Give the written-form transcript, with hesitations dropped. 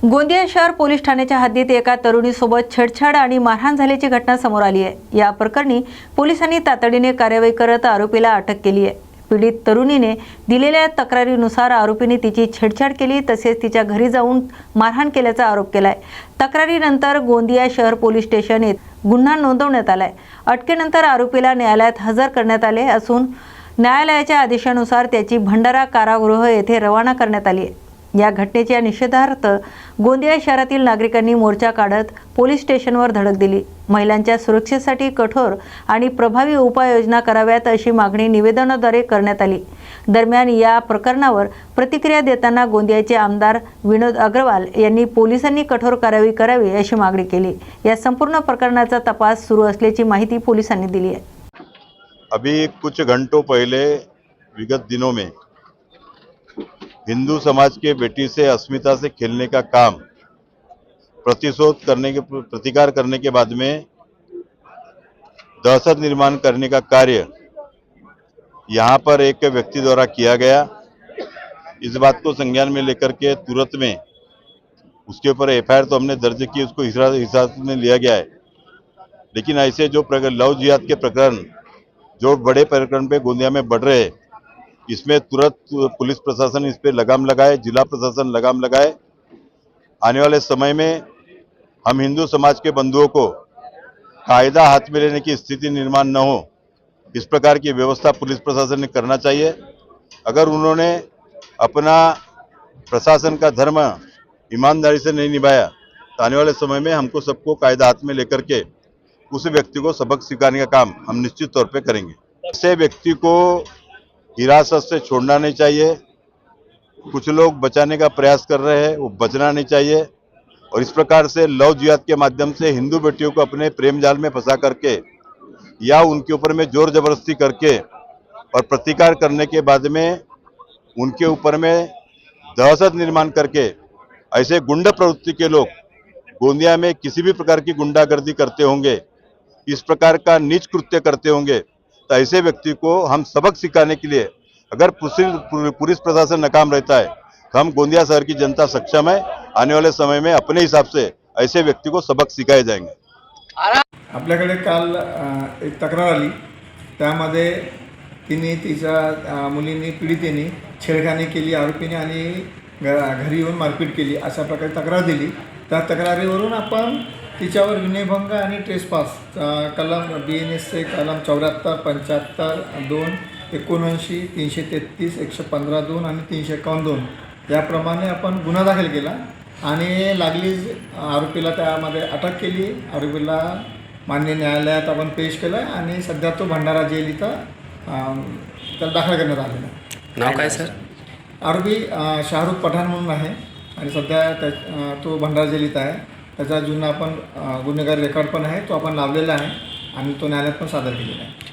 गोंदिया शहर पोलीस ठाण्याच्या हद्दीत एका तरुणीसोबत छेडछाड आणि मारहाण झाल्याची घटना समोर आली आहे। या प्रकरणी पोलिसांनी तातडीने कार्यवाही करत आरोपीला अटक केली आहे। पीडित तरुणीने दिलेल्या तक्रारीनुसार आरोपीने तिची छेडछाड केली तसेच तिच्या घरी जाऊन मारहाण केल्याचा आरोप केलाय। तक्रारीनंतर गोंदिया शहर पोलीस स्टेशन येथे गुन्हा नोंदवण्यात आलाय। अटकेनंतर आरोपीला न्यायालयात हजर करण्यात आले असून न्यायालयाच्या आदेशानुसार त्याची भंडारा कारागृह येथे रवाना करण्यात आली आहे। या घटनेच्या निषेधार्थ गोंदिया शहरातील नागरिकांनी मोर्चा काढत पोलीस स्टेशनवर धडक दिली। महिलांच्या सुरक्षेसाठी कठोर आणि प्रभावी उपाययोजना कराव्यात अशी मागणी निवेदनाद्वारे करण्यात आली। दरम्यान या प्रकरणावर प्रतिक्रिया देताना गोंदियाचे आमदार विनोद अग्रवाल यांनी पोलिसांनी कठोर कारवाई करावी अशी मागणी केली। या संपूर्ण प्रकरणाचा तपास सुरू असल्याची माहिती पोलिसांनी दिली आहे। अभी कुछ घंटों पहले विगत दिनों में हिंदू समाज के बेटी से अस्मिता से खेलने का काम प्रतिकार करने के बाद में दहशत निर्माण करने का कार्य यहाँ पर एक व्यक्ति द्वारा किया गया। इस बात को संज्ञान में लेकर के तुरंत में उसके ऊपर एफआईआर तो हमने दर्ज की, उसको हिरासत में लिया गया है। लेकिन ऐसे जो लव जिहाद के प्रकरण जो बड़े प्रकरण पे गोंदिया में बढ़ रहे हैं, इसमें तुरंत पुलिस प्रशासन इस पे लगाम लगाए, जिला प्रशासन लगाम लगाए। आने वाले समय में हम हिंदू समाज के बंधुओं को कायदा हाथ में लेने की स्थिति निर्माण न हो, इस प्रकार की व्यवस्था पुलिस प्रशासन ने करना चाहिए। अगर उन्होंने अपना प्रशासन का धर्म ईमानदारी से नहीं निभाया तो आने वाले समय में हमको सबको कायदा हाथ में लेकर के उस व्यक्ति को सबक सिखाने का काम हम निश्चित तौर पे करेंगे। ऐसे व्यक्ति को हिरासत से छोड़ना नहीं चाहिए। कुछ लोग बचाने का प्रयास कर रहे हैं, वो बचना नहीं चाहिए। और इस प्रकार से लव जिहाद के माध्यम से हिंदू बेटियों को अपने प्रेम जाल में फंसा करके या उनके ऊपर में जोर जबरदस्ती करके और प्रतिकार करने के बाद में उनके ऊपर में दहशत निर्माण करके ऐसे गुंडा प्रवृत्ति के लोग गोंदिया में किसी भी प्रकार की गुंडागर्दी करते होंगे, इस प्रकार का नीच कृत्य करते होंगे, तो ऐसे व्यक्ति को हम सबक सिखाने के लिए अगर पुलिस प्रशासन नाकाम रहता है तो हम गोंदिया शहर की जनता सक्षम है। आने वाले समय में अपने हिसाब से ऐसे व्यक्ति को सबक सिखाए जाएंगे। आपल्याकडे काल एक तक्रार आली, त्यामध्ये तिने तिच्या मुलीने पीडितेने छेडखानी केली आरोपीने आणि घरी येऊन मारपीट केली अशा प्रकारे तक्रार दिली। त्या तक्रारीवरून आपण तिच्यावर विनयभंग आणि ट्रेसपास कलम BNSचे कलम 74, 75, 2, 79, 333, 115(2) आणि 351(2) याप्रमाणे आपण गुन्हा दाखल केला आणि लागलीच आरोपीला त्यामध्ये अटक केली। आरोपीला मान्य न्यायालयात आपण पेश केलं आणि सध्या तो भंडारा जेल इथं त्याला दाखल करण्यात आलेला आहे। नाव काय सर? आरोपी शाहरुख पठाण म्हणून आहे आणि सध्या तो भंडारा जेल इथं आहे। त्याचा जुना आपण गुन्हेगारी रेकॉर्ड पण आहे, तो आपण लावलेला आहे आणि तो न्यायालयात पण सादर केलेला आहे।